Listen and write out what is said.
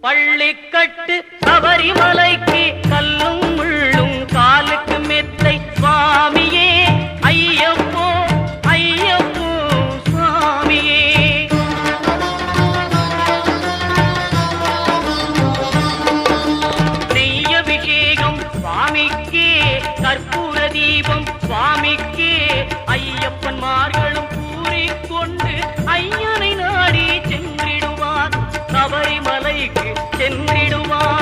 பள்ளிக்கட்டு சபரிமலைக்கு கல்லும் முள்ளும் காலுக்கு மெத்தை சுவாமியே ஐயப்போ ஐயப்போ சுவாமியே. நெய்யபிஷேகம் சுவாமிக்கே கற்பூர தீபம் சுவாமிக்கே ஐயப்பன்மார்களும் கூறிக்கொண்டு ஐயனை நாடி சென்றிடுவார் சபரிமலைக்கு சென்றிடுவார்.